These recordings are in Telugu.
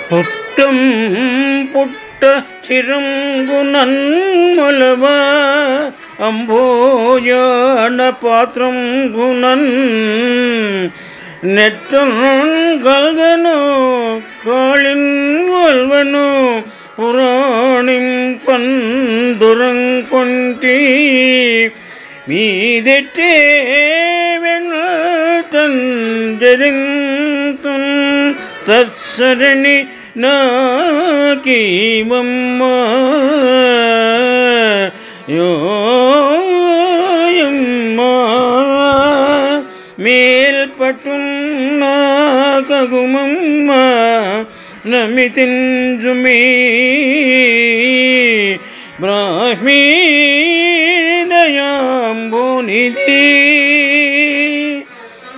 పుట్టం పుట్ట చిరంగునన్మొలవ అంభోజన పాత్రం గుణన్ నెట్టన్ గల్గను కాళిన్ వల్వను పురాణిం పందురం కొంటి మీదెట్టే వెన్నతన్ జరింతున్ తత్సరణి నాకీమమ్మ యోయమ్మ మేల్పటున్నాకగుమమ్మ నమితింజుమీ బ్రాహ్మీ దయాంబునిధి.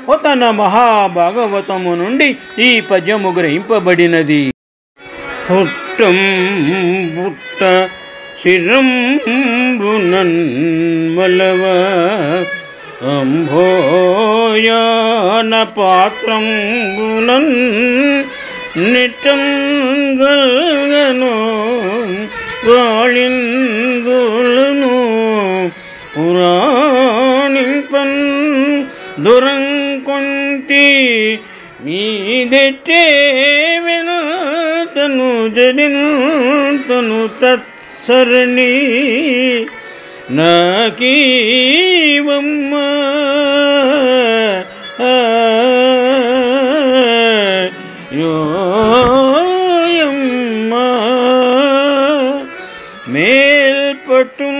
పోతన మహాభాగవతము నుండి ఈ పద్యము గ్రహింపబడినది. పుట్టం పుట్ట చిరంబునన్మొలవ అంభోజన పాత్రం గుణన్ నిట్టం గల్గను గాళిన్ గుళను పురాణింపన్ దురం కొంటి మీదెట్టే వెనతను జడింతను తత్సరణి నాకీవమ్మ యోయమ్మ మేల్పటుం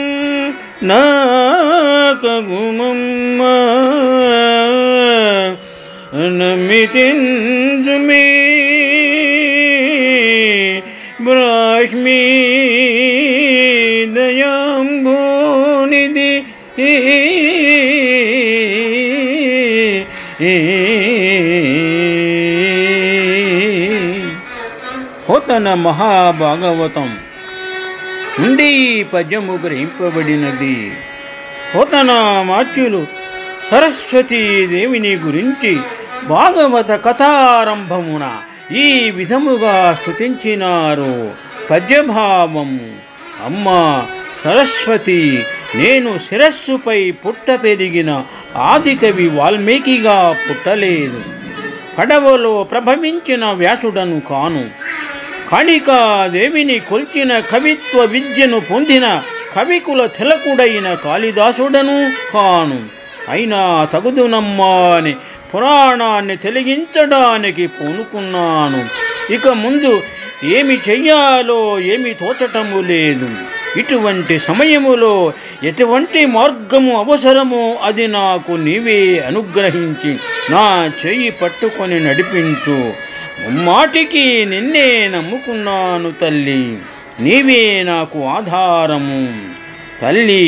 నాకగుమమ్మ నమితింజుమీ బ్రాహ్మీ దయాంబునిధి. పోతన మహాభాగవతం నుండి పద్యము గ్రహింపబడినది. పోతన మాత్యులు సరస్వతీదేవిని గురించి భాగవత కథారంభమున ఈ విధముగా స్తుతించినారు. పద్యభావము: అమ్మ సరస్వతి, నేను శిరస్సుపై పుట్ట పెరిగిన ఆదికవి వాల్మీకిగా పుట్టలేదు. కడవలో ప్రభవించిన వ్యాసుడను కాను. కాళికాదేవిని కొల్చిన కవిత్వ విద్యను పొందిన కవికుల తిలకుడైన కాళిదాసుడను కాను. అయినా తగుదునమ్మా అని పురాణాన్ని తెలిగించడానికి పూనుకున్నాను. ఇక ముందు ఏమి చెయ్యాలో ఏమి తోచటము లేదు. ఇటువంటి సమయములో ఎటువంటి మార్గము అవసరమో అది నాకు నీవే అనుగ్రహించి నా చెయ్యి పట్టుకొని నడిపించు. ముమ్మాటికి నిన్నే నమ్ముకున్నాను తల్లి, నీవే నాకు ఆధారము. తల్లి,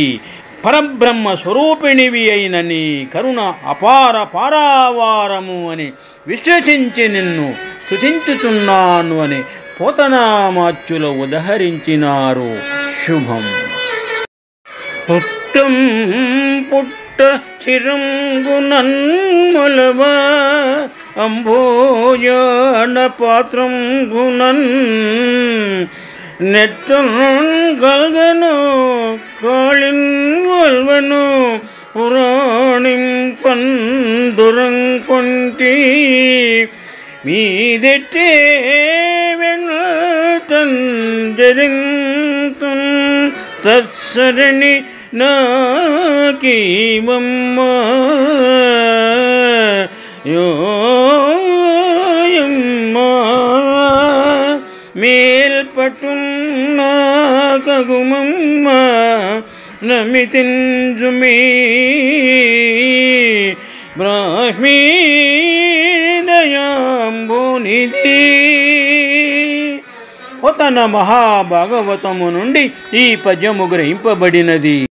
పరబ్రహ్మ స్వరూపిణివి అయిన నీ కరుణ అపార పారావారము అని విశ్వసించి నిన్ను స్తుతించుచున్నాను అని పోతనామాత్యులు ఉదహరించినారు. శుభం. పుట్టం పుట్ట చిరంగునన్మొలవ అంభోజన పాత్రం గుణన్ నెట్టన్ గల్గను కాళిన్ వల్వను పురాణిం పందురం కొంటి మీదెట్టే వెన్నతన్ జరింతున్ తత్సరణి నాకీమమ్మ యోయమ్మ మేల్పటున్నాకగుమమ్మ నమితింజుమీ బ్రాహ్మీ దయాంబునిధి. పోతన మహాభాగవతము నుండి ఈ పద్యము గ్రహింపబడినది.